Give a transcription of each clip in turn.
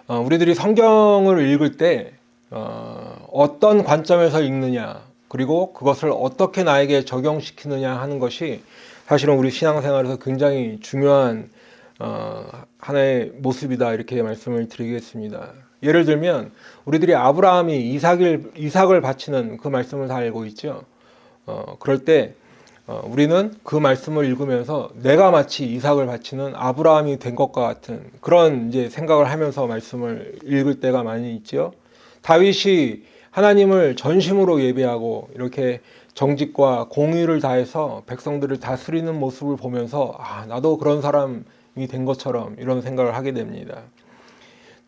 우리들이 성경을 읽을 때 어떤 관점에서 읽느냐, 그리고 그것을 어떻게 나에게 적용시키느냐 하는 것이 사실은 우리 신앙생활에서 굉장히 중요한 하나의 모습이다, 이렇게 말씀을 드리겠습니다. 예를 들면 우리들이 아브라함이 이삭을 바치는 그 말씀을 다 알고 있죠. 그럴 때 우리는 그 말씀을 읽으면서 내가 마치 이삭을 바치는 아브라함이 된 것과 같은 그런 이제 생각을 하면서 말씀을 읽을 때가 많이 있죠. 다윗이 하나님을 전심으로 예배하고 이렇게 정직과 공의를 다해서 백성들을 다스리는 모습을 보면서 나도 그런 사람이 된 것처럼 이런 생각을 하게 됩니다.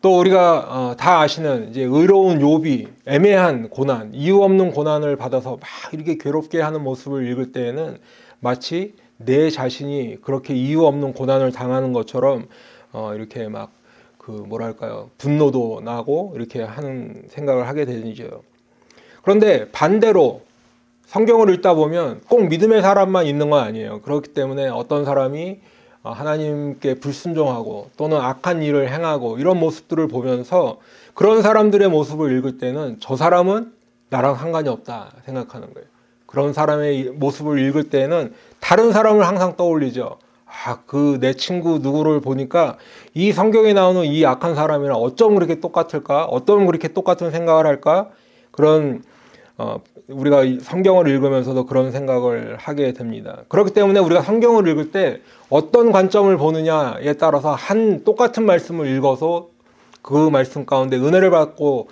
또 우리가 다 아시는 이제 의로운 욥이 애매한 고난, 이유 없는 고난을 받아서 막 이렇게 괴롭게 하는 모습을 읽을 때에는 마치 내 자신이 그렇게 이유 없는 고난을 당하는 것처럼 이렇게 막 분노도 나고 이렇게 하는 생각을 하게 되죠. 그런데 반대로 성경을 읽다 보면 꼭 믿음의 사람만 있는 건 아니에요. 그렇기 때문에 어떤 사람이 하나님께 불순종하고 또는 악한 일을 행하고 이런 모습들을 보면서 그런 사람들의 모습을 읽을 때는 저 사람은 나랑 상관이 없다 생각하는 거예요. 그런 사람의 모습을 읽을 때는 다른 사람을 항상 떠올리죠. 내 친구 누구를 보니까 이 성경에 나오는 이 악한 사람이랑 어쩜 그렇게 똑같을까? 어쩜 그렇게 똑같은 생각을 할까? 그런 우리가 성경을 읽으면서도 그런 생각을 하게 됩니다. 그렇기 때문에 우리가 성경을 읽을 때 어떤 관점을 보느냐에 따라서 똑같은 말씀을 읽어서 그 말씀 가운데 은혜를 받고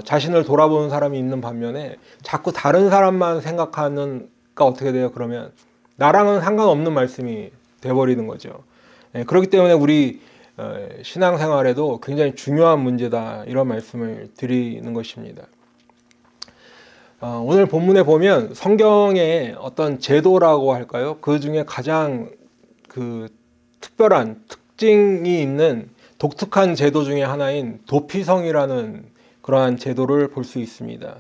자신을 돌아보는 사람이 있는 반면에 자꾸 다른 사람만 생각하는가 어떻게 돼요? 그러면 나랑은 상관없는 말씀이 돼버리는 거죠. 그렇기 때문에 우리 신앙생활에도 굉장히 중요한 문제다, 이런 말씀을 드리는 것입니다. 오늘 본문에 보면 성경의 어떤 제도라고 할까요? 그 중에 가장 특별한 특징이 있는 독특한 제도 중에 하나인 도피성이라는 그러한 제도를 볼 수 있습니다.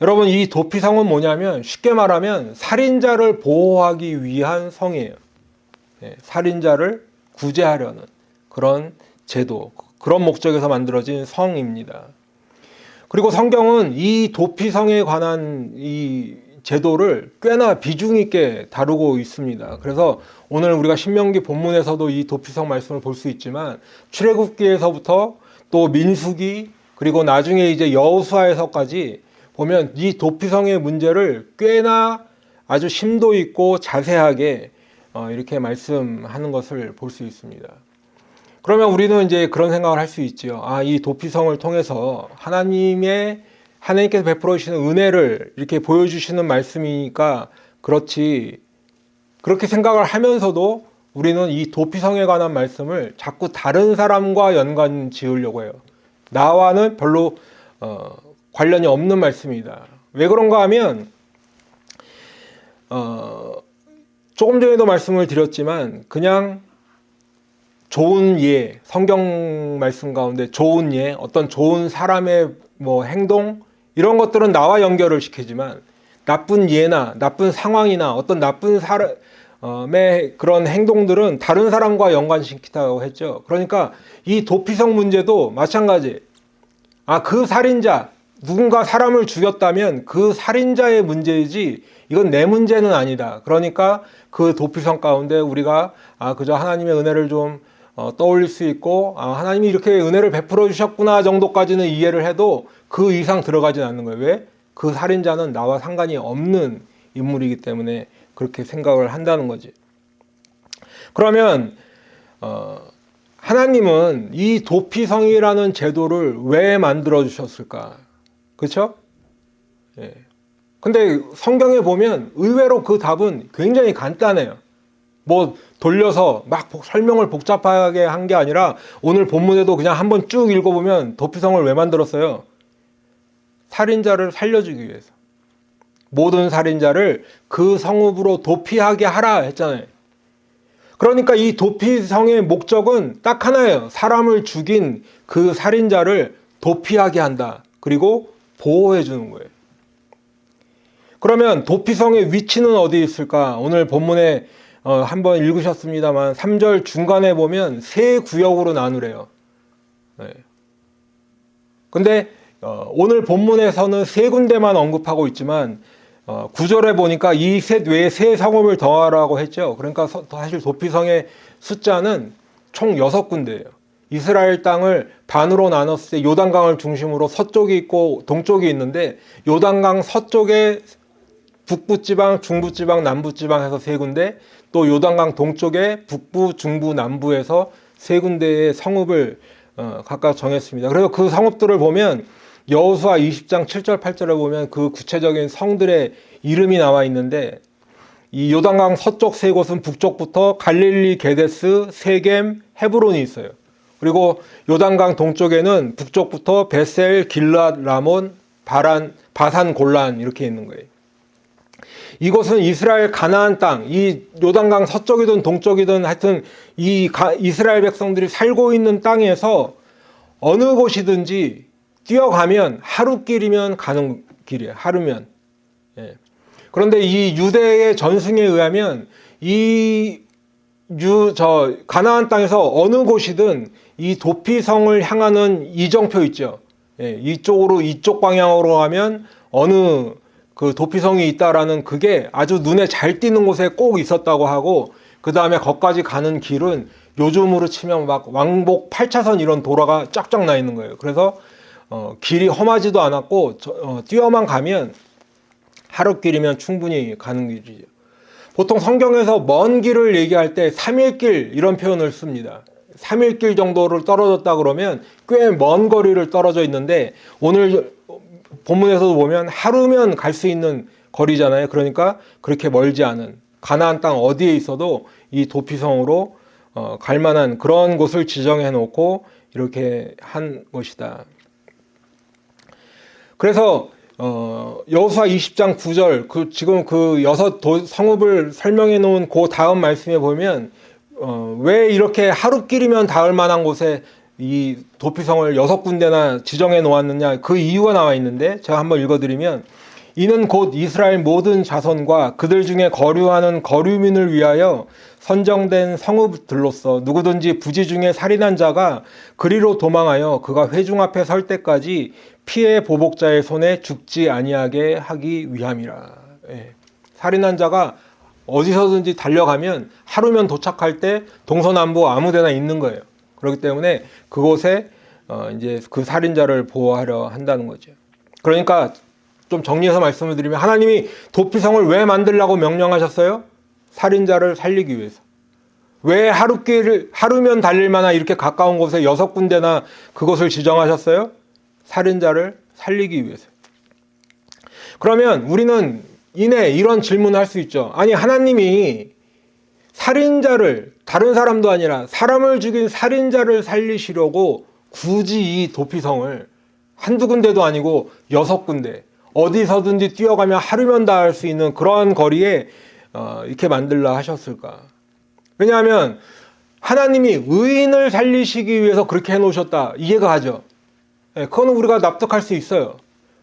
여러분, 이 도피성은 뭐냐면 쉽게 말하면 살인자를 보호하기 위한 성이에요. 살인자를 구제하려는 그런 제도, 그런 목적에서 만들어진 성입니다. 그리고 성경은 이 도피성에 관한 이 제도를 꽤나 비중 있게 다루고 있습니다. 그래서 오늘 우리가 신명기 본문에서도 이 도피성 말씀을 볼 수 있지만 출애굽기에서부터 또 민수기, 그리고 나중에 이제 여호수아에서까지 보면 이 도피성의 문제를 꽤나 아주 심도 있고 자세하게 이렇게 말씀하는 것을 볼 수 있습니다. 그러면 우리는 이제 그런 생각을 할 수 있지요. 이 도피성을 통해서 하나님께서 베풀어 주시는 은혜를 이렇게 보여주시는 말씀이니까 그렇지, 그렇게 생각을 하면서도 우리는 이 도피성에 관한 말씀을 자꾸 다른 사람과 연관 지으려고 해요. 나와는 별로 관련이 없는 말씀이다. 왜 그런가 하면 조금 전에도 말씀을 드렸지만 그냥 좋은 예, 성경 말씀 가운데 좋은 예, 어떤 좋은 사람의 행동, 이런 것들은 나와 연결을 시키지만 나쁜 예나 나쁜 상황이나 어떤 나쁜 사람의 그런 행동들은 다른 사람과 연관시키다고 했죠. 그러니까 이 도피성 문제도 마찬가지. 그 살인자, 누군가 사람을 죽였다면 그 살인자의 문제이지 이건 내 문제는 아니다. 그러니까 그 도피성 가운데 우리가 그저 하나님의 은혜를 좀 떠올릴 수 있고 하나님이 이렇게 은혜를 베풀어 주셨구나 정도까지는 이해를 해도 그 이상 들어가진 않는 거예요. 왜? 그 살인자는 나와 상관이 없는 인물이기 때문에 그렇게 생각을 한다는 거지. 그러면 하나님은 이 도피성이라는 제도를 왜 만들어 주셨을까? 그렇죠? 예. 근데 성경에 보면 의외로 그 답은 굉장히 간단해요. 돌려서 막 설명을 복잡하게 한 게 아니라 오늘 본문에도 그냥 한번 쭉 읽어보면 도피성을 왜 만들었어요? 살인자를 살려주기 위해서. 모든 살인자를 그 성읍으로 도피하게 하라 했잖아요. 그러니까 이 도피성의 목적은 딱 하나예요. 사람을 죽인 그 살인자를 도피하게 한다. 그리고 보호해 주는 거예요. 그러면 도피성의 위치는 어디 있을까? 오늘 본문에 한번 읽으셨습니다만 3절 중간에 보면 세 구역으로 나누래요. 근데 오늘 본문에서는 세 군데만 언급하고 있지만 9절에 보니까 이 셋 외에 세 성읍을 더하라고 했죠. 그러니까 사실 도피성의 숫자는 총 6군데예요. 이스라엘 땅을 반으로 나눴을 때 요단강을 중심으로 서쪽이 있고 동쪽이 있는데, 요단강 서쪽에 북부지방, 중부지방, 남부지방 해서 세 군데, 또 요단강 동쪽에 북부, 중부, 남부에서 세 군데의 성읍을 각각 정했습니다. 그래서 그 성읍들을 보면 여호수아 20장 7절 8절에 보면 그 구체적인 성들의 이름이 나와 있는데, 이 요단강 서쪽 세 곳은 북쪽부터 갈릴리, 게데스, 세겜, 헤브론이 있어요. 그리고 요단강 동쪽에는 북쪽부터 베셀, 길랏, 라몬, 바산, 골란 이렇게 있는 거예요. 이곳은 이스라엘 가나안 땅, 이 요단강 서쪽이든 동쪽이든 하여튼 이 이스라엘 백성들이 살고 있는 땅에서 어느 곳이든지 뛰어가면 하루길이면 가는 길이에요. 하루면. 예. 그런데 이 유대의 전승에 의하면 가나안 땅에서 어느 곳이든 이 도피성을 향하는 이정표 있죠. 예. 이쪽 방향으로 가면 어느 그 도피성이 있다라는 그게 아주 눈에 잘 띄는 곳에 꼭 있었다고 하고, 그 다음에 거기까지 가는 길은 요즘으로 치면 막 왕복 8차선 이런 도로가 쫙쫙 나 있는 거예요. 그래서 길이 험하지도 않았고 뛰어만 가면 하루길이면 충분히 가는 길이죠. 보통 성경에서 먼 길을 얘기할 때 3일길 이런 표현을 씁니다. 3일길 정도를 떨어졌다 그러면 꽤 먼 거리를 떨어져 있는데, 오늘 본문에서도 보면 하루면 갈 수 있는 거리잖아요. 그러니까 그렇게 멀지 않은 가나안 땅 어디에 있어도 이 도피성으로 갈 만한 그런 곳을 지정해 놓고 이렇게 한 것이다. 그래서 여호수아 20장 9절 지금 그 6 성읍을 설명해 놓은 그 다음 말씀에 보면 왜 이렇게 하루길이면 닿을 만한 곳에 이 도피성을 6군데나 지정해 놓았느냐, 그 이유가 나와 있는데, 제가 한번 읽어드리면, 이는 곧 이스라엘 모든 자손과 그들 중에 거류하는 거류민을 위하여 선정된 성읍들로서 누구든지 부지 중에 살인한 자가 그리로 도망하여 그가 회중 앞에 설 때까지 피해 보복자의 손에 죽지 아니하게 하기 위함이라. 예. 살인한 자가 어디서든지 달려가면 하루면 도착할 때 동서남부 아무데나 있는 거예요. 그렇기 때문에 그곳에 이제 그 살인자를 보호하려 한다는 거죠. 그러니까 좀 정리해서 말씀을 드리면, 하나님이 도피성을 왜 만들라고 명령하셨어요? 살인자를 살리기 위해서. 왜 하루면 달릴 만한 이렇게 가까운 곳에 6군데나 그곳을 지정하셨어요? 살인자를 살리기 위해서. 그러면 우리는 이런 질문을 할 수 있죠. 아니, 하나님이 살인자를, 다른 사람도 아니라 사람을 죽인 살인자를 살리시려고 굳이 이 도피성을 한두 군데도 아니고 6군데, 어디서든지 뛰어가면 하루면 닿을 수 있는 그런 거리에 이렇게 만들라 하셨을까? 왜냐하면 하나님이 의인을 살리시기 위해서 그렇게 해놓으셨다, 이해가 가죠. 그건 우리가 납득할 수 있어요.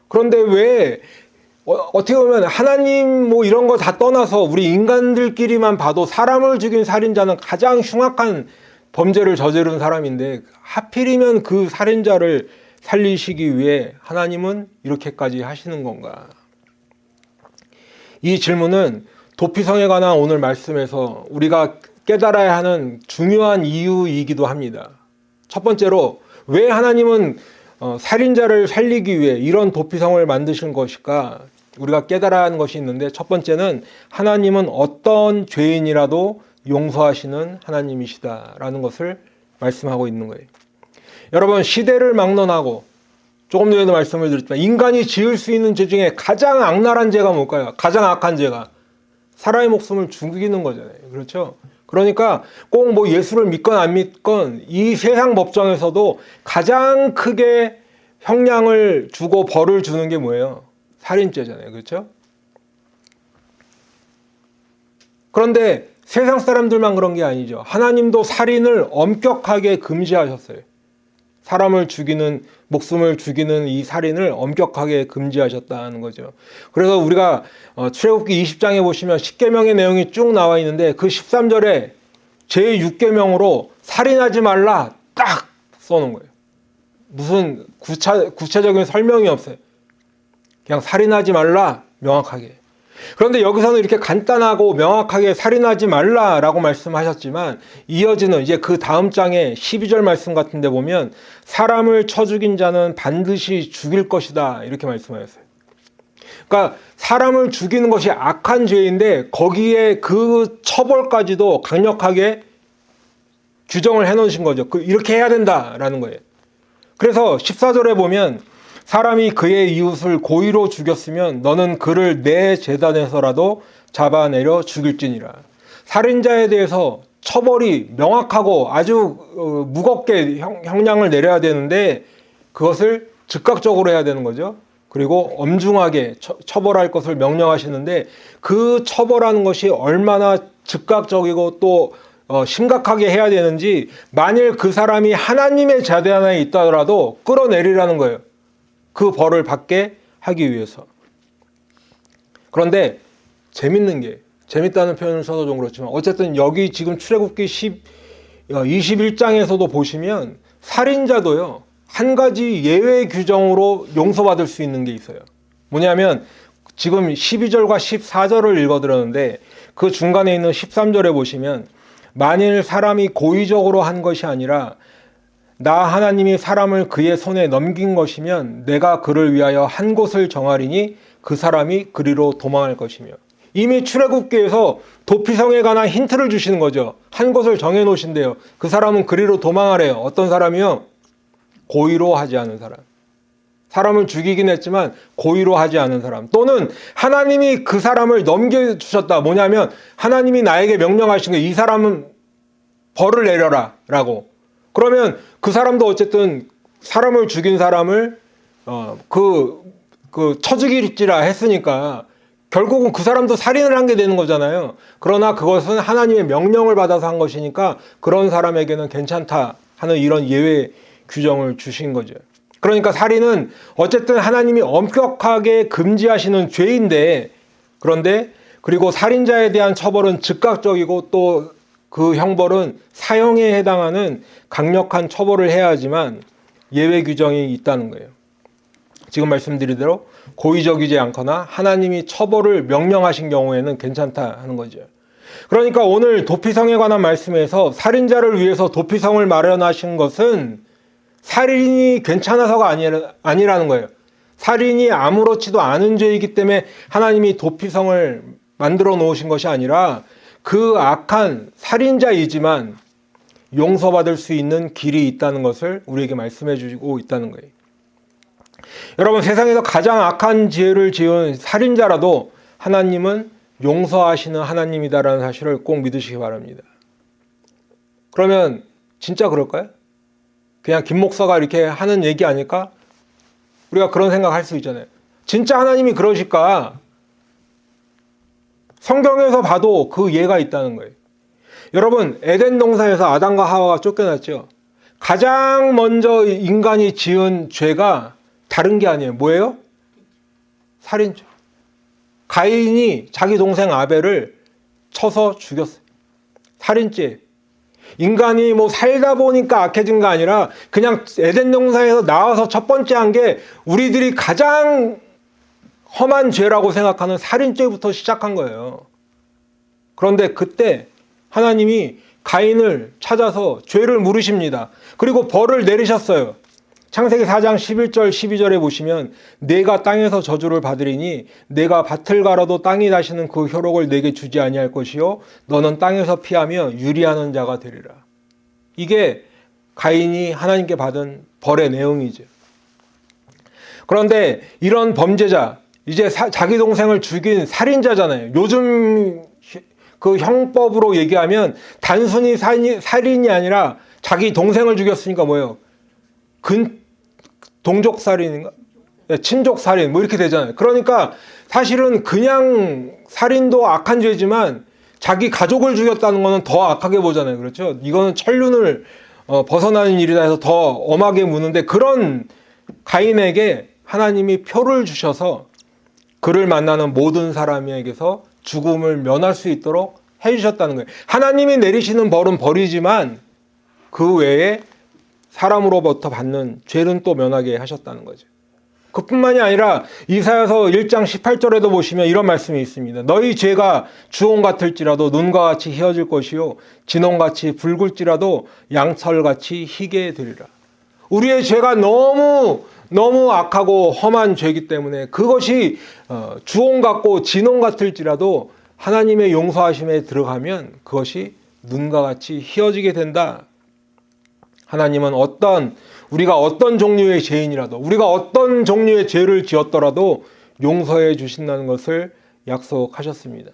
그런데 왜 어떻게 보면 하나님 뭐 이런 거 다 떠나서 우리 인간들끼리만 봐도 사람을 죽인 살인자는 가장 흉악한 범죄를 저지른 사람인데, 하필이면 그 살인자를 살리시기 위해 하나님은 이렇게까지 하시는 건가? 이 질문은 도피성에 관한 오늘 말씀에서 우리가 깨달아야 하는 중요한 이유이기도 합니다. 첫 번째로, 왜 하나님은 살인자를 살리기 위해 이런 도피성을 만드신 것일까? 우리가 깨달아야 하는 것이 있는데, 첫 번째는 하나님은 어떤 죄인이라도 용서하시는 하나님이시다라는 것을 말씀하고 있는 거예요. 여러분, 시대를 막론하고 조금 전에도 말씀을 드렸지만 인간이 지을 수 있는 죄 중에 가장 악랄한 죄가 뭘까요? 가장 악한 죄가 사람의 목숨을 죽이는 거잖아요. 그렇죠? 그러니까 꼭 뭐 예수를 믿건 안 믿건 이 세상 법정에서도 가장 크게 형량을 주고 벌을 주는 게 뭐예요? 살인죄잖아요. 그렇죠? 그런데 세상 사람들만 그런 게 아니죠. 하나님도 살인을 엄격하게 금지하셨어요. 사람을 죽이는, 목숨을 죽이는 이 살인을 엄격하게 금지하셨다는 거죠. 그래서 우리가 출애굽기 20장에 보시면 10계명의 내용이 쭉 나와 있는데, 그 13절에 제6계명으로 살인하지 말라 딱 써놓은 거예요. 무슨 구체적인 설명이 없어요. 그냥 살인하지 말라, 명확하게. 그런데 여기서는 이렇게 간단하고 명확하게 살인하지 말라라고 말씀하셨지만 이어지는 이제 그 다음 장에 12절 말씀 같은 데 보면 사람을 쳐 죽인 자는 반드시 죽일 것이다 이렇게 말씀하셨어요. 그러니까 사람을 죽이는 것이 악한 죄인데 거기에 그 처벌까지도 강력하게 규정을 해놓으신 거죠. 이렇게 해야 된다라는 거예요. 그래서 14절에 보면 사람이 그의 이웃을 고의로 죽였으면 너는 그를 내 재단에서라도 잡아내려 죽일지니라. 살인자에 대해서 처벌이 명확하고 아주 무겁게 형량을 내려야 되는데 그것을 즉각적으로 해야 되는 거죠. 그리고 엄중하게 처벌할 것을 명령하시는데 그 처벌하는 것이 얼마나 즉각적이고 또 심각하게 해야 되는지 만일 그 사람이 하나님의 자대 안에 있다더라도 끌어내리라는 거예요. 그 벌을 받게 하기 위해서. 그런데 재밌는 게 재밌다는 표현을 써도 좀 그렇지만 어쨌든 여기 지금 출애굽기 21장에서도 보시면 살인자도요 한 가지 예외 규정으로 용서받을 수 있는 게 있어요. 뭐냐면 지금 12절과 14절을 읽어드렸는데 그 중간에 있는 13절에 보시면 만일 사람이 고의적으로 한 것이 아니라 나 하나님이 사람을 그의 손에 넘긴 것이면 내가 그를 위하여 한 곳을 정하리니 그 사람이 그리로 도망할 것이며 이미 출애굽기에서 도피성에 관한 힌트를 주시는 거죠. 한 곳을 정해 놓으신대요. 그 사람은 그리로 도망하래요. 어떤 사람이요? 고의로 하지 않은 사람. 사람을 죽이긴 했지만 고의로 하지 않은 사람. 또는 하나님이 그 사람을 넘겨주셨다. 뭐냐면 하나님이 나에게 명령하신 게 이 사람은 벌을 내려라 라고. 그러면 그 사람도 어쨌든 사람을 죽인 사람을 쳐 죽이리라 했으니까 결국은 그 사람도 살인을 한 게 되는 거잖아요. 그러나 그것은 하나님의 명령을 받아서 한 것이니까 그런 사람에게는 괜찮다 하는 이런 예외 규정을 주신 거죠. 그러니까 살인은 어쨌든 하나님이 엄격하게 금지하시는 죄인데 그런데 그리고 살인자에 대한 처벌은 즉각적이고 또 그 형벌은 사형에 해당하는 강력한 처벌을 해야 하지만 예외 규정이 있다는 거예요. 지금 말씀드린 대로 고의적이지 않거나 하나님이 처벌을 명령하신 경우에는 괜찮다 하는 거죠. 그러니까 오늘 도피성에 관한 말씀에서 살인자를 위해서 도피성을 마련하신 것은 살인이 괜찮아서가 아니라는 거예요. 살인이 아무렇지도 않은 죄이기 때문에 하나님이 도피성을 만들어 놓으신 것이 아니라 그 악한 살인자이지만 용서받을 수 있는 길이 있다는 것을 우리에게 말씀해 주고 있다는 거예요. 여러분 세상에서 가장 악한 죄를 지은 살인자라도 하나님은 용서하시는 하나님이다라는 사실을 꼭 믿으시기 바랍니다. 그러면 진짜 그럴까요? 그냥 김 목사가 이렇게 하는 얘기 아닐까? 우리가 그런 생각할 수 있잖아요. 진짜 하나님이 그러실까? 성경에서 봐도 그 예가 있다는 거예요. 여러분 에덴 동산에서 아담과 하와가 쫓겨났죠. 가장 먼저 인간이 지은 죄가 다른 게 아니에요. 뭐예요? 살인죄. 가인이 자기 동생 아벨을 쳐서 죽였어요. 살인죄. 인간이 뭐 살다 보니까 악해진 거 아니라 그냥 에덴 동산에서 나와서 첫 번째 한 게 우리들이 가장 험한 죄라고 생각하는 살인죄부터 시작한 거예요. 그런데 그때 하나님이 가인을 찾아서 죄를 물으십니다. 그리고 벌을 내리셨어요. 창세기 4장 11절 12절에 보시면 내가 땅에서 저주를 받으리니 내가 밭을 갈아도 땅이 다시는 그 효력을 내게 주지 아니할 것이요 너는 땅에서 피하며 유리하는 자가 되리라. 이게 가인이 하나님께 받은 벌의 내용이죠. 그런데 이런 범죄자 이제 자기 동생을 죽인 살인자잖아요. 요즘 그 형법으로 얘기하면 단순히 살인이 아니라 자기 동생을 죽였으니까 뭐예요? 동족살인인가? 친족살인 뭐 이렇게 되잖아요. 그러니까 사실은 그냥 살인도 악한 죄지만 자기 가족을 죽였다는 거는 더 악하게 보잖아요. 그렇죠? 이거는 천륜을 벗어나는 일이다 해서 더 엄하게 무는데 그런 가인에게 하나님이 표를 주셔서 그를 만나는 모든 사람에게서 죽음을 면할 수 있도록 해주셨다는 거예요. 하나님이 내리시는 벌은 벌이지만 그 외에 사람으로부터 받는 죄는 또 면하게 하셨다는 거죠. 그뿐만이 아니라 이사야서 1장 18절에도 보시면 이런 말씀이 있습니다. 너희 죄가 주홍 같을지라도 눈과 같이 희어질 것이요 진홍같이 붉을지라도 양털같이 희게 되리라. 우리의 죄가 너무 악하고 험한 죄이기 때문에 그것이 주홍 같고 진홍 같을지라도 하나님의 용서하심에 들어가면 그것이 눈과 같이 희어지게 된다. 하나님은 우리가 어떤 종류의 죄인이라도, 우리가 어떤 종류의 죄를 지었더라도 용서해 주신다는 것을 약속하셨습니다.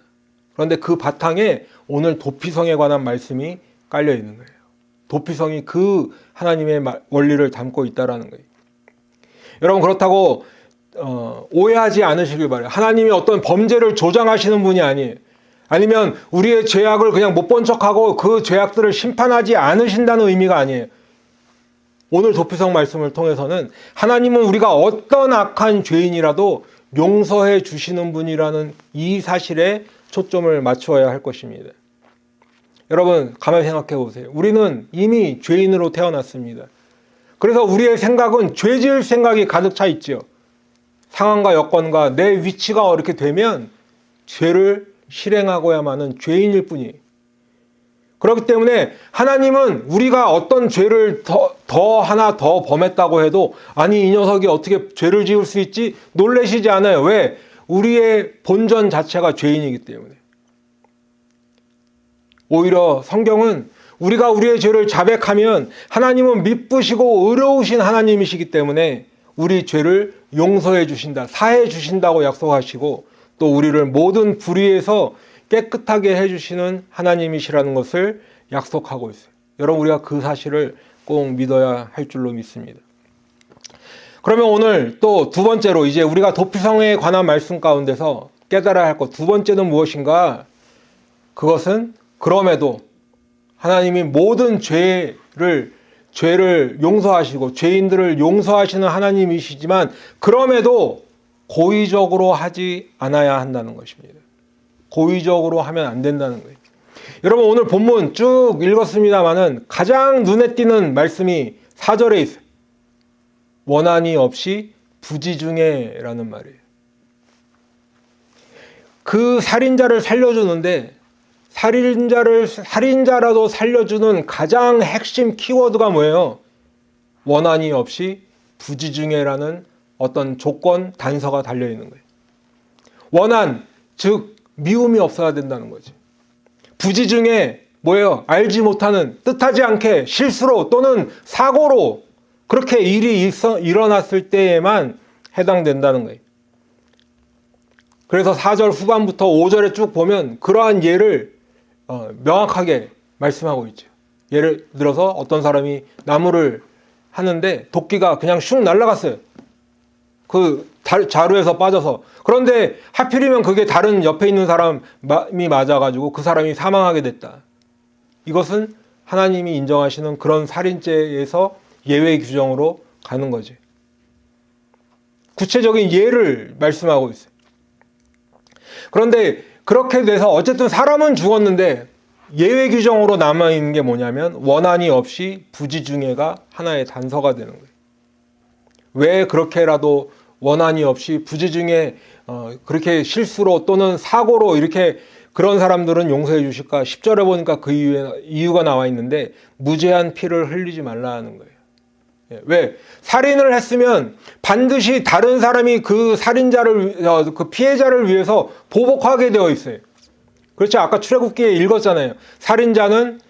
그런데 그 바탕에 오늘 도피성에 관한 말씀이 깔려 있는 거예요. 도피성이 그 하나님의 원리를 담고 있다는 거예요. 여러분, 그렇다고 오해하지 않으시길 바라요. 하나님이 어떤 범죄를 조장하시는 분이 아니에요. 아니면 우리의 죄악을 그냥 못 본 척하고 그 죄악들을 심판하지 않으신다는 의미가 아니에요. 오늘 도피성 말씀을 통해서는 하나님은 우리가 어떤 악한 죄인이라도 용서해 주시는 분이라는 이 사실에 초점을 맞추어야 할 것입니다. 여러분, 가만히 생각해 보세요. 우리는 이미 죄인으로 태어났습니다. 그래서 우리의 생각은 죄 지을 생각이 가득 차 있죠. 상황과 여건과 내 위치가 이렇게 되면 죄를 실행하고야만 하는 죄인일 뿐이에요. 그렇기 때문에 하나님은 우리가 어떤 죄를 하나 더 범했다고 해도 아니 이 녀석이 어떻게 죄를 지을 수 있지? 놀라시지 않아요. 왜? 우리의 본전 자체가 죄인이기 때문에. 오히려 성경은 우리가 우리의 죄를 자백하면 하나님은 미쁘시고 의로우신 하나님이시기 때문에 우리 죄를 용서해 주신다, 사해 주신다고 약속하시고 또 우리를 모든 불의에서 깨끗하게 해주시는 하나님이시라는 것을 약속하고 있어요. 여러분, 우리가 그 사실을 꼭 믿어야 할 줄로 믿습니다. 그러면 오늘 또 두 번째로 이제 우리가 도피성에 관한 말씀 가운데서 깨달아야 할 것 두 번째는 무엇인가? 그것은 그럼에도 하나님이 모든 죄를 용서하시고 죄인들을 용서하시는 하나님이시지만 그럼에도 고의적으로 하지 않아야 한다는 것입니다. 고의적으로 하면 안 된다는 거예요. 여러분, 오늘 본문 쭉 읽었습니다마는 가장 눈에 띄는 말씀이 4절에 있어요. 원한이 없이 부지중에라는 말이에요. 그 살인자를 살려주는데 살인자라도 살려주는 가장 핵심 키워드가 뭐예요? 원한이 없이 부지중에라는 어떤 조건, 단서가 달려있는 거예요. 원한, 즉 미움이 없어야 된다는 거지. 부지중에 뭐예요? 알지 못하는, 뜻하지 않게 실수로 또는 사고로 그렇게 일이 일어났을 때에만 해당된다는 거예요. 그래서 4절 후반부터 5절에 쭉 보면 그러한 예를 명확하게 말씀하고 있죠. 예를 들어서 어떤 사람이 나무를 하는데 도끼가 그냥 슉 날아갔어요. 그 자루에서 빠져서. 그런데 하필이면 그게 다른 옆에 있는 사람이 맞아가지고 그 사람이 사망하게 됐다. 이것은 하나님이 인정하시는 그런 살인죄에서 예외 규정으로 가는 거지. 구체적인 예를 말씀하고 있어요. 그런데 그렇게 돼서 어쨌든 사람은 죽었는데 예외 규정으로 남아있는 게 뭐냐면 원한이 없이 부지중에가 하나의 단서가 되는 거예요. 왜 그렇게라도 원한이 없이 부지중에 그렇게 실수로 또는 사고로 이렇게 그런 사람들은 용서해 주실까? 10절에 보니까 그 이유가 나와 있는데 무죄한 피를 흘리지 말라는 거예요. 왜? 살인을 했으면 반드시 다른 사람이 그 살인자를, 그 피해자를 위해서 보복하게 되어 있어요. 그렇죠? 아까 출애굽기에 읽었잖아요. 살인자는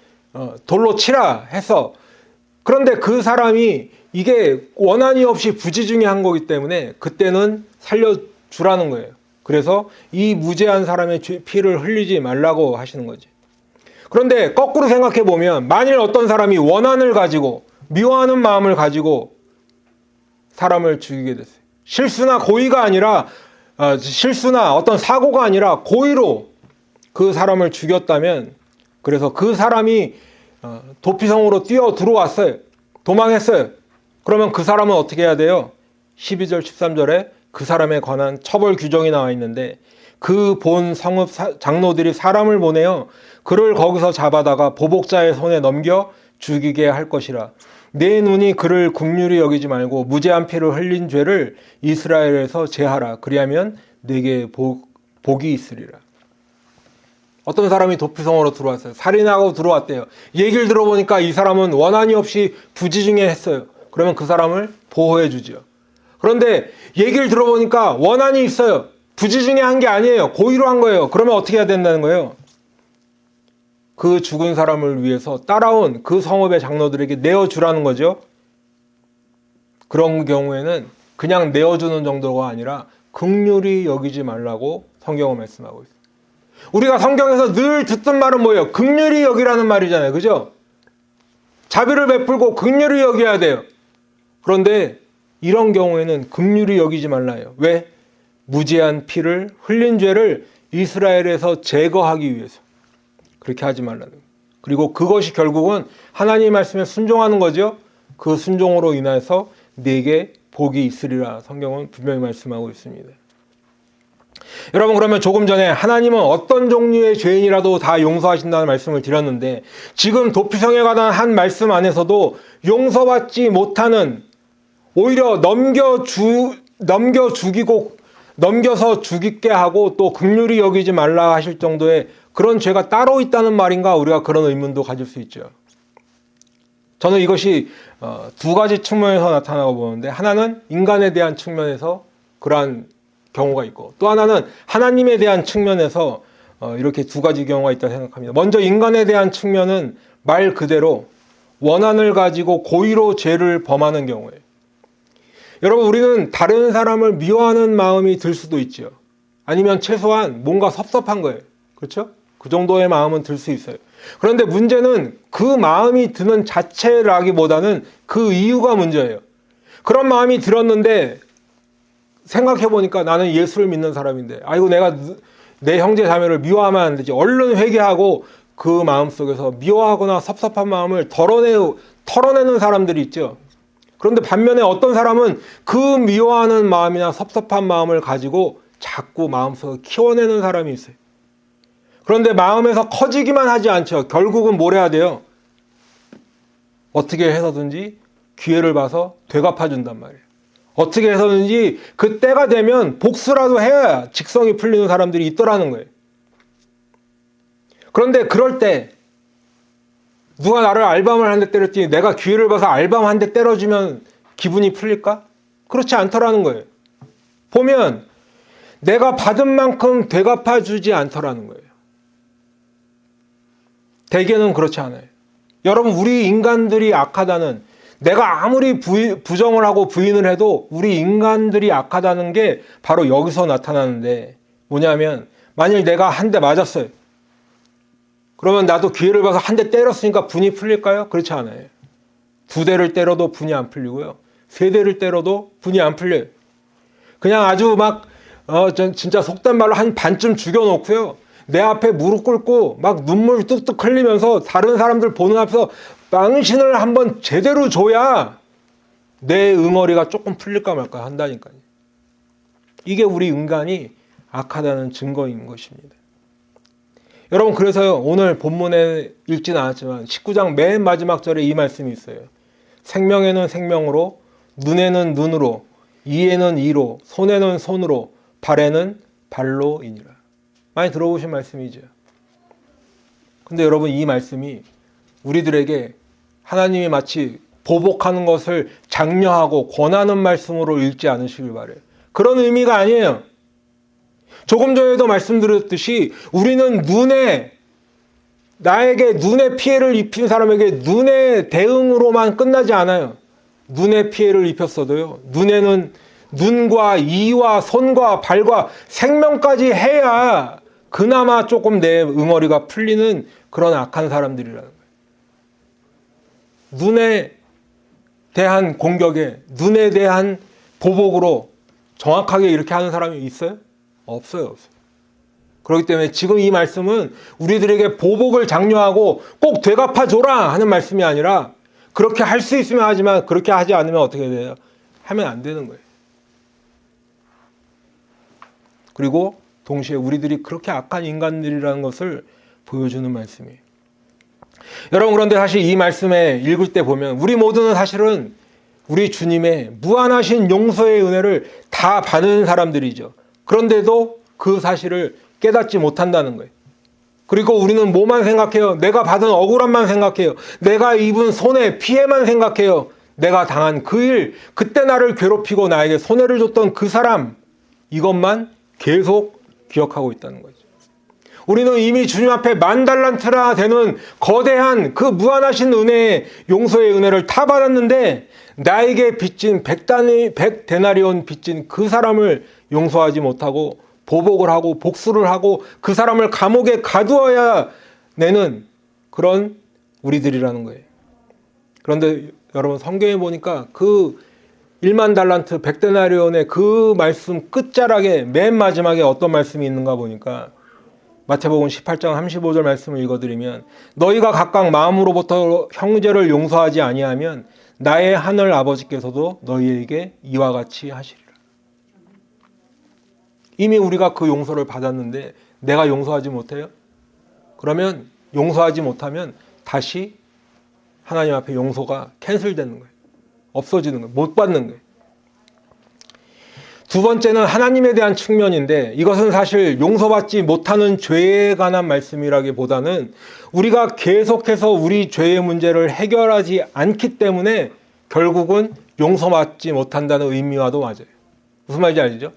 돌로 치라 해서. 그런데 그 사람이 이게 원한이 없이 부지중에 한 거기 때문에 그때는 살려주라는 거예요. 그래서 이 무죄한 사람의 피를 흘리지 말라고 하시는 거지. 그런데 거꾸로 생각해 보면 만일 어떤 사람이 원한을 가지고 미워하는 마음을 가지고 사람을 죽이게 됐어요. 실수나 고의가 아니라 실수나 어떤 사고가 아니라 고의로 그 사람을 죽였다면, 그래서 그 사람이 도피성으로 뛰어 들어왔어요. 도망했어요. 그러면 그 사람은 어떻게 해야 돼요? 12절 13절에 그 사람에 관한 처벌 규정이 나와 있는데 그 본 성읍 장로들이 사람을 보내어 그를 거기서 잡아다가 보복자의 손에 넘겨 죽이게 할 것이라. 내 눈이 그를 긍휼히 여기지 말고 무죄한 피를 흘린 죄를 이스라엘에서 제하라. 그리하면 내게 복이 있으리라. 어떤 사람이 도피성으로 들어왔어요. 살인하고 들어왔대요. 얘기를 들어보니까 이 사람은 원한이 없이 부지중에 했어요. 그러면 그 사람을 보호해 주지요. 그런데 얘기를 들어보니까 원한이 있어요. 부지중에 한 게 아니에요. 고의로 한 거예요. 그러면 어떻게 해야 된다는 거예요? 그 죽은 사람을 위해서 따라온 그 성읍의 장로들에게 내어주라는 거죠. 그런 경우에는 그냥 내어주는 정도가 아니라 긍휼히 여기지 말라고 성경은 말씀하고 있어요. 우리가 성경에서 늘 듣던 말은 뭐예요? 긍휼히 여기라는 말이잖아요. 그죠? 자비를 베풀고 긍휼히 여겨야 돼요. 그런데 이런 경우에는 긍휼히 여기지 말라요. 왜? 무죄한 피를 흘린 죄를 이스라엘에서 제거하기 위해서. 그렇게 하지 말라는 거예요. 그리고 그것이 결국은 하나님의 말씀에 순종하는 거죠. 그 순종으로 인해서 네게 복이 있으리라 성경은 분명히 말씀하고 있습니다. 여러분, 그러면 조금 전에 하나님은 어떤 종류의 죄인이라도 다 용서하신다는 말씀을 드렸는데, 지금 도피성에 관한 한 말씀 안에서도 용서받지 못하는, 오히려 넘겨서 죽이게 하고 또 긍휼히 여기지 말라 하실 정도의 그런 죄가 따로 있다는 말인가, 우리가 그런 의문도 가질 수 있죠. 저는 이것이 두 가지 측면에서 나타나고 보는데, 하나는 인간에 대한 측면에서 그러한 경우가 있고, 또 하나는 하나님에 대한 측면에서 이렇게 두 가지 경우가 있다고 생각합니다. 먼저 인간에 대한 측면은 말 그대로 원한을 가지고 고의로 죄를 범하는 경우예요. 여러분, 우리는 다른 사람을 미워하는 마음이 들 수도 있죠. 아니면 최소한 뭔가 섭섭한 거예요. 그렇죠? 그 정도의 마음은 들 수 있어요. 그런데 문제는 그 마음이 드는 자체라기보다는 그 이유가 문제예요. 그런 마음이 들었는데 생각해보니까 나는 예수를 믿는 사람인데, 아이고 내가 내 형제 자매를 미워하면 안 되지. 얼른 회개하고 그 마음속에서 미워하거나 섭섭한 마음을 털어내는 사람들이 있죠. 그런데 반면에 어떤 사람은 그 미워하는 마음이나 섭섭한 마음을 가지고 자꾸 마음속에 키워내는 사람이 있어요. 그런데 마음에서 커지기만 하지 않죠. 결국은 뭘 해야 돼요? 어떻게 해서든지 기회를 봐서 되갚아준단 말이에요. 어떻게 해서든지 그 때가 되면 복수라도 해야 직성이 풀리는 사람들이 있더라는 거예요. 그런데 그럴 때 누가 나를 알밤을 한 대 때렸더니 내가 기회를 봐서 알밤 한 대 때려주면 기분이 풀릴까? 그렇지 않더라는 거예요. 보면 내가 받은 만큼 되갚아주지 않더라는 거예요. 대개는 그렇지 않아요. 여러분, 우리 인간들이 악하다는, 내가 아무리 부정을 하고 부인을 해도 우리 인간들이 악하다는 게 바로 여기서 나타나는데, 뭐냐면 만일 내가 한 대 맞았어요. 그러면 나도 기회를 봐서 한 대 때렸으니까 분이 풀릴까요? 그렇지 않아요. 두 대를 때려도 분이 안 풀리고요. 세 대를 때려도 분이 안 풀려요. 그냥 아주 막 진짜 속된 말로 한 반쯤 죽여놓고요. 내 앞에 무릎 꿇고 막 눈물 뚝뚝 흘리면서 다른 사람들 보는 앞에서 망신을 한번 제대로 줘야 내 응어리가 조금 풀릴까 말까 한다니까요. 이게 우리 인간이 악하다는 증거인 것입니다. 여러분, 그래서요, 오늘 본문에 읽진 않았지만 19장 맨 마지막 절에 이 말씀이 있어요. 생명에는 생명으로, 눈에는 눈으로, 이에는 이로, 손에는 손으로, 발에는 발로이니라. 많이 들어보신 말씀이죠. 근데 여러분, 이 말씀이 우리들에게 하나님이 마치 보복하는 것을 장려하고 권하는 말씀으로 읽지 않으시길 바라요. 그런 의미가 아니에요. 조금 전에도 말씀드렸듯이 우리는 나에게 눈에 피해를 입힌 사람에게 눈의 대응으로만 끝나지 않아요. 눈에 피해를 입혔어도요, 눈에는 눈과 이와 손과 발과 생명까지 해야 그나마 조금 내 응어리가 풀리는 그런 악한 사람들이라는 거예요. 눈에 대한 공격에, 눈에 대한 보복으로 정확하게 이렇게 하는 사람이 있어요? 없어요. 그렇기 때문에 지금 이 말씀은 우리들에게 보복을 장려하고 꼭 되갚아줘라 하는 말씀이 아니라, 그렇게 할 수 있으면 하지만 그렇게 하지 않으면 어떻게 돼요? 하면 안 되는 거예요. 그리고 동시에 우리들이 그렇게 악한 인간들이라는 것을 보여주는 말씀이에요. 여러분, 그런데 사실 이 말씀에 읽을 때 보면 우리 모두는 사실은 우리 주님의 무한하신 용서의 은혜를 다 받은 사람들이죠. 그런데도 그 사실을 깨닫지 못한다는 거예요. 그리고 우리는 뭐만 생각해요? 내가 받은 억울함만 생각해요. 내가 입은 손해, 피해만 생각해요. 내가 당한 그 일, 그때 나를 괴롭히고 나에게 손해를 줬던 그 사람, 이것만 계속 기억하고 있다는 거죠. 우리는 이미 주님 앞에 10,000달란트나 되는 거대한 그 무한하신 은혜의 용서의 은혜를 다 받았는데 나에게 빚진 100데나리온 빚진 그 사람을 용서하지 못하고 보복을 하고 복수를 하고 그 사람을 감옥에 가두어야 내는 그런 우리들이라는 거예요. 그런데 여러분, 성경에 보니까 그 10,000달란트 100데나리온의 그 말씀 끝자락에 맨 마지막에 어떤 말씀이 있는가 보니까 마태복음 18장 35절 말씀을 읽어드리면 너희가 각각 마음으로부터 형제를 용서하지 아니하면 나의 하늘 아버지께서도 너희에게 이와 같이 하시리라. 이미 우리가 그 용서를 받았는데 내가 용서하지 못해요? 그러면 용서하지 못하면 다시 하나님 앞에 용서가 캔슬되는 거예요. 없어지는 거예요. 못 받는 거예요. 두 번째는 하나님에 대한 측면인데 이것은 사실 용서받지 못하는 죄에 관한 말씀이라기보다는 우리가 계속해서 우리 죄의 문제를 해결하지 않기 때문에 결국은 용서받지 못한다는 의미와도 맞아요. 무슨 말인지 알죠?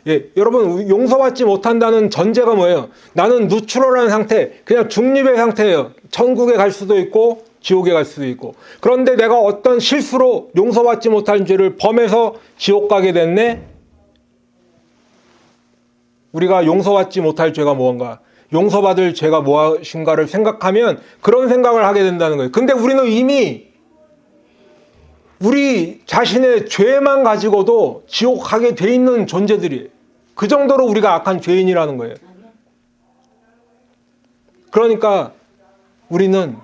예, 여러분, 용서받지 못한다는 전제가 뭐예요? 나는 누추럴한 상태, 그냥 중립의 상태예요. 천국에 갈 수도 있고 지옥에 갈 수도 있고. 그런데 내가 어떤 실수로 용서받지 못한 죄를 범해서 지옥 가게 됐네? 우리가 용서받지 못할 죄가 무언가, 용서받을 죄가 무엇인가를 생각하면 그런 생각을 하게 된다는 거예요. 근데 우리는 이미 우리 자신의 죄만 가지고도 지옥 가게 돼 있는 존재들이에요. 그 정도로 우리가 악한 죄인이라는 거예요. 그러니까 우리는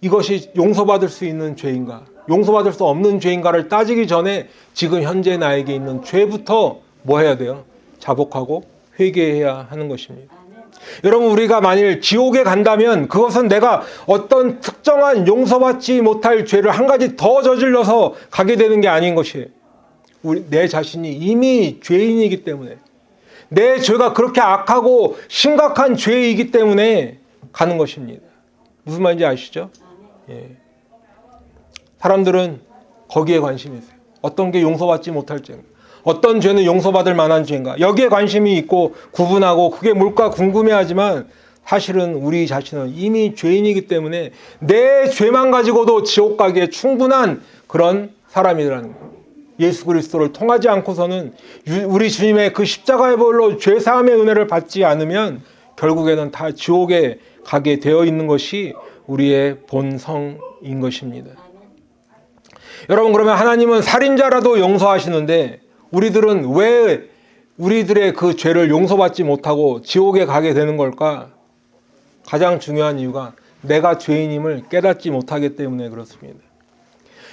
이것이 용서받을 수 있는 죄인가, 용서받을 수 없는 죄인가를 따지기 전에 지금 현재 나에게 있는 죄부터 뭐 해야 돼요? 자복하고 회개해야 하는 것입니다. 여러분, 우리가 만일 지옥에 간다면 그것은 내가 어떤 특정한 용서받지 못할 죄를 한 가지 더 저질러서 가게 되는 게 아닌 것이에요. 내 자신이 이미 죄인이기 때문에, 내 죄가 그렇게 악하고 심각한 죄이기 때문에 가는 것입니다. 무슨 말인지 아시죠? 예. 사람들은 거기에 관심이 있어요. 어떤 게 용서받지 못할 죄인가, 어떤 죄는 용서받을 만한 죄인가, 여기에 관심이 있고 구분하고 그게 뭘까 궁금해하지만 사실은 우리 자신은 이미 죄인이기 때문에 내 죄만 가지고도 지옥 가기에 충분한 그런 사람이라는 거예요. 예수 그리스도를 통하지 않고서는, 우리 주님의 그 십자가의 보혈로 죄 사함의 은혜를 받지 않으면 결국에는 다 지옥에 가게 되어 있는 것이 우리의 본성인 것입니다. 여러분, 그러면 하나님은 살인자라도 용서하시는데 우리들은 왜 우리들의 그 죄를 용서받지 못하고 지옥에 가게 되는 걸까? 가장 중요한 이유가 내가 죄인임을 깨닫지 못하기 때문에 그렇습니다.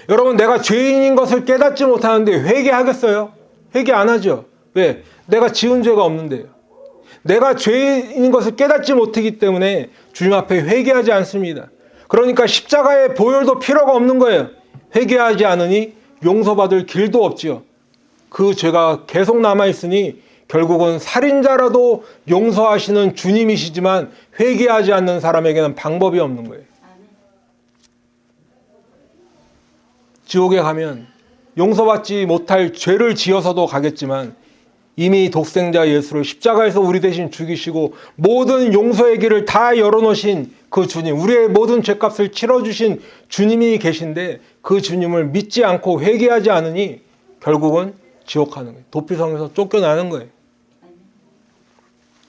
여러분, 내가 죄인인 것을 깨닫지 못하는데 회개하겠어요? 회개 안 하죠. 왜? 내가 지은 죄가 없는데요. 내가 죄인인 것을 깨닫지 못하기 때문에 주님 앞에 회개하지 않습니다. 그러니까 십자가의 보혈도 필요가 없는 거예요. 회개하지 않으니 용서받을 길도 없지요. 그 죄가 계속 남아있으니 결국은 살인자라도 용서하시는 주님이시지만 회개하지 않는 사람에게는 방법이 없는 거예요. 지옥에 가면 용서받지 못할 죄를 지어서도 가겠지만 이미 독생자 예수를 십자가에서 우리 대신 죽이시고 모든 용서의 길을 다 열어놓으신 그 주님, 우리의 모든 죄값을 치러주신 주님이 계신데 그 주님을 믿지 않고 회개하지 않으니 결국은 지옥 가는 거예요. 도피성에서 쫓겨나는 거예요.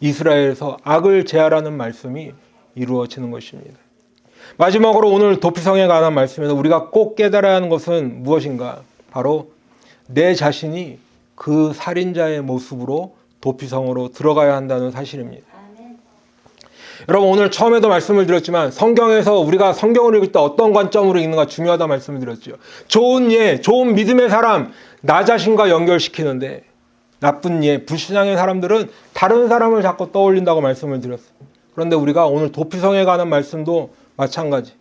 이스라엘에서 악을 제하라는 말씀이 이루어지는 것입니다. 마지막으로 오늘 도피성에 관한 말씀에서 우리가 꼭 깨달아야 하는 것은 무엇인가? 바로 내 자신이 그 살인자의 모습으로 도피성으로 들어가야 한다는 사실입니다. 여러분, 오늘 처음에도 말씀을 드렸지만 성경에서 우리가 성경을 읽을 때 어떤 관점으로 읽는가 중요하다 말씀을 드렸죠. 좋은 예, 좋은 믿음의 사람, 나 자신과 연결시키는데 나쁜 예, 불신앙의 사람들은 다른 사람을 자꾸 떠올린다고 말씀을 드렸어요. 그런데 우리가 오늘 도피성에 관한 말씀도 마찬가지.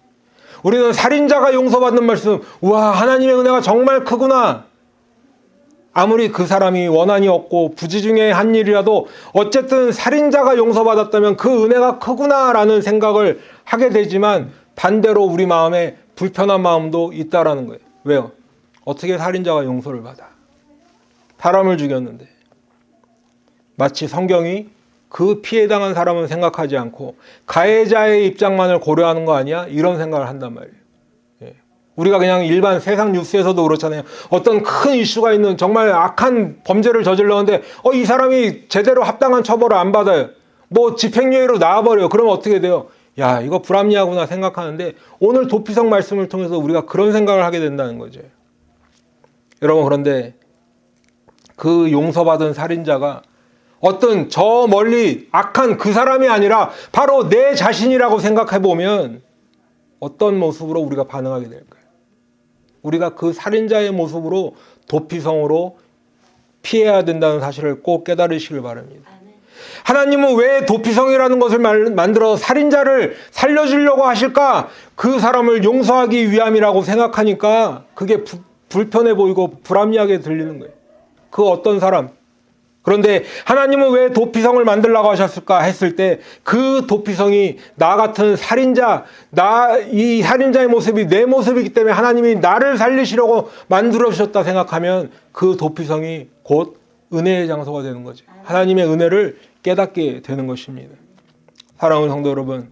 우리는 살인자가 용서받는 말씀, 우와, 하나님의 은혜가 정말 크구나. 아무리 그 사람이 원한이 없고 부지중에 한 일이라도 어쨌든 살인자가 용서받았다면 그 은혜가 크구나라는 생각을 하게 되지만 반대로 우리 마음에 불편한 마음도 있다라는 거예요. 왜요? 어떻게 살인자가 용서를 받아? 사람을 죽였는데. 마치 성경이 그 피해당한 사람은 생각하지 않고 가해자의 입장만을 고려하는 거 아니야? 이런 생각을 한단 말이에요. 우리가 그냥 일반 세상 뉴스에서도 그렇잖아요. 어떤 큰 이슈가 있는 정말 악한 범죄를 저질렀는데 이 사람이 제대로 합당한 처벌을 안 받아요. 뭐 집행유예로 나와버려요. 그러면 어떻게 돼요? 야, 이거 불합리하구나 생각하는데 오늘 도피성 말씀을 통해서 우리가 그런 생각을 하게 된다는 거죠. 여러분, 그런데 그 용서받은 살인자가 어떤 저 멀리 악한 그 사람이 아니라 바로 내 자신이라고 생각해 보면 어떤 모습으로 우리가 반응하게 될까요? 우리가 그 살인자의 모습으로 도피성으로 피해야 된다는 사실을 꼭 깨달으시길 바랍니다. 하나님은 왜 도피성이라는 것을 만들어 살인자를 살려주려고 하실까? 그 사람을 용서하기 위함이라고 생각하니까 그게 불편해 보이고 불합리하게 들리는 거예요. 그 어떤 사람. 그런데 하나님은 왜 도피성을 만들려고 하셨을까 했을 때 그 도피성이 나 같은 살인자, 이 살인자의 모습이 내 모습이기 때문에 하나님이 나를 살리시려고 만들어주셨다 생각하면 그 도피성이 곧 은혜의 장소가 되는 거죠. 하나님의 은혜를 깨닫게 되는 것입니다. 사랑하는 성도 여러분,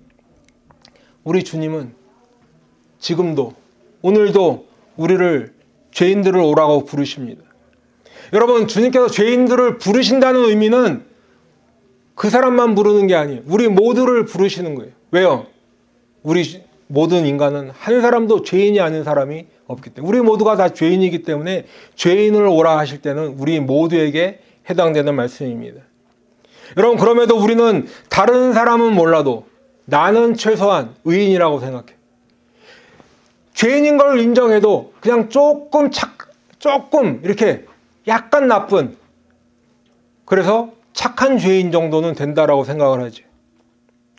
우리 주님은 지금도 오늘도 우리를 죄인들을 오라고 부르십니다. 여러분, 주님께서 죄인들을 부르신다는 의미는 그 사람만 부르는 게 아니에요. 우리 모두를 부르시는 거예요. 왜요? 우리 모든 인간은 한 사람도 죄인이 아닌 사람이 없기 때문에, 우리 모두가 다 죄인이기 때문에 죄인을 오라 하실 때는 우리 모두에게 해당되는 말씀입니다. 여러분, 그럼에도 우리는 다른 사람은 몰라도 나는 최소한 의인이라고 생각해. 죄인인 걸 인정해도 그냥 조금 이렇게 약간 나쁜, 그래서 착한 죄인 정도는 된다라고 생각을 하지.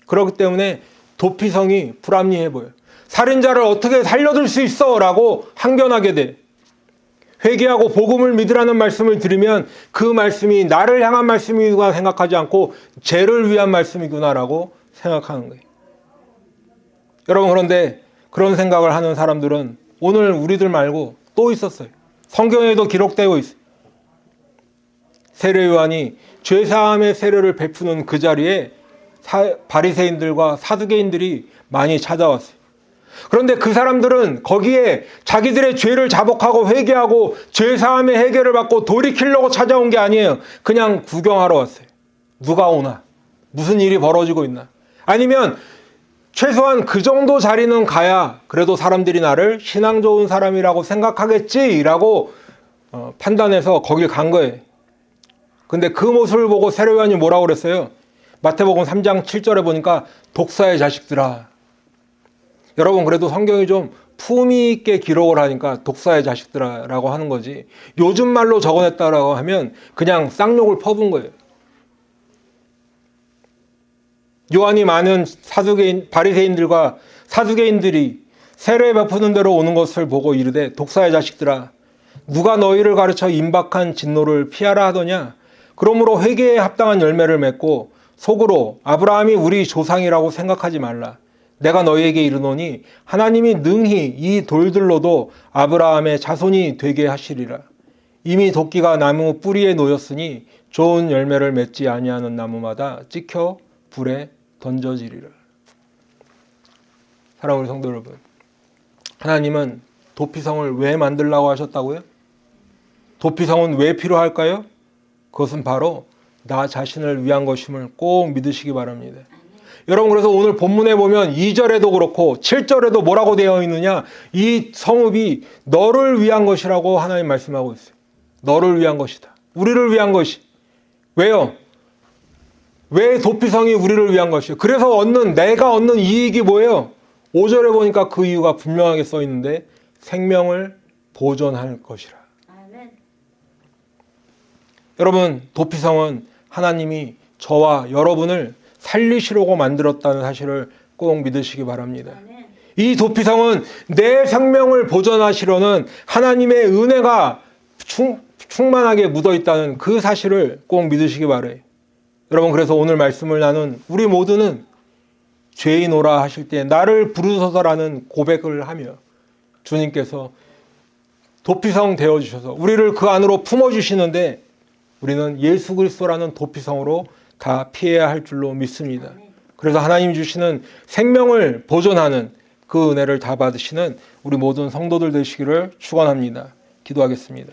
그렇기 때문에 도피성이 불합리해 보여요. 살인자를 어떻게 살려줄 수 있어? 라고 항변하게 돼. 회개하고 복음을 믿으라는 말씀을 들으면 그 말씀이 나를 향한 말씀이구나 생각하지 않고 죄를 위한 말씀이구나라고 생각하는 거예요. 여러분, 그런데 그런 생각을 하는 사람들은 오늘 우리들 말고 또 있었어요. 성경에도 기록되어 있어요. 세례 요한이 죄사함의 세례를 베푸는 그 자리에 바리새인들과 사두개인들이 많이 찾아왔어요. 그런데 그 사람들은 거기에 자기들의 죄를 자복하고 회개하고 죄사함의 해결을 받고 돌이키려고 찾아온 게 아니에요. 그냥 구경하러 왔어요. 누가 오나? 무슨 일이 벌어지고 있나? 아니면 최소한 그 정도 자리는 가야 그래도 사람들이 나를 신앙 좋은 사람이라고 생각하겠지라고 판단해서 거길 간 거예요. 근데 그 모습을 보고 세례 요한이 뭐라고 그랬어요? 마태복음 3장 7절에 보니까 독사의 자식들아. 여러분, 그래도 성경이 좀 품위 있게 기록을 하니까 독사의 자식들아라고 하는 거지, 요즘 말로 적어냈다라고 하면 그냥 쌍욕을 퍼붓은 거예요. 요한이 많은 바리새인들과 사두개인들이 세례 베푸는 대로 오는 것을 보고 이르되 독사의 자식들아, 누가 너희를 가르쳐 임박한 진노를 피하라 하더냐? 그러므로 회개에 합당한 열매를 맺고 속으로 아브라함이 우리 조상이라고 생각하지 말라. 내가 너희에게 이르노니 하나님이 능히 이 돌들로도 아브라함의 자손이 되게 하시리라. 이미 도끼가 나무 뿌리에 놓였으니 좋은 열매를 맺지 아니하는 나무마다 찍혀 불에 던져지리라. 사랑하는 성도 여러분, 하나님은 도피성을 왜 만들라고 하셨다고요? 도피성은 왜 필요할까요? 그것은 바로 나 자신을 위한 것임을 꼭 믿으시기 바랍니다. 여러분, 그래서 오늘 본문에 보면 2절에도 그렇고 7절에도 뭐라고 되어 있느냐? 이 성읍이 너를 위한 것이라고 하나님 말씀하고 있어요. 너를 위한 것이다. 우리를 위한 것이. 왜요? 왜 도피성이 우리를 위한 것이에요? 그래서 내가 얻는 이익이 뭐예요? 5절에 보니까 그 이유가 분명하게 써 있는데 생명을 보존할 것이라. 아멘. 여러분, 도피성은 하나님이 저와 여러분을 살리시려고 만들었다는 사실을 꼭 믿으시기 바랍니다. 이 도피성은 내 생명을 보존하시려는 하나님의 은혜가 충만하게 묻어 있다는 그 사실을 꼭 믿으시기 바라요. 여러분, 그래서 오늘 말씀을 나눈 우리 모두는 죄인오라 하실 때 나를 부르소서라는 고백을 하며 주님께서 도피성 되어주셔서 우리를 그 안으로 품어주시는데 우리는 예수 그리스도라는 도피성으로 다 피해야 할 줄로 믿습니다. 그래서 하나님 주시는 생명을 보존하는 그 은혜를 다 받으시는 우리 모든 성도들 되시기를 축원합니다. 기도하겠습니다.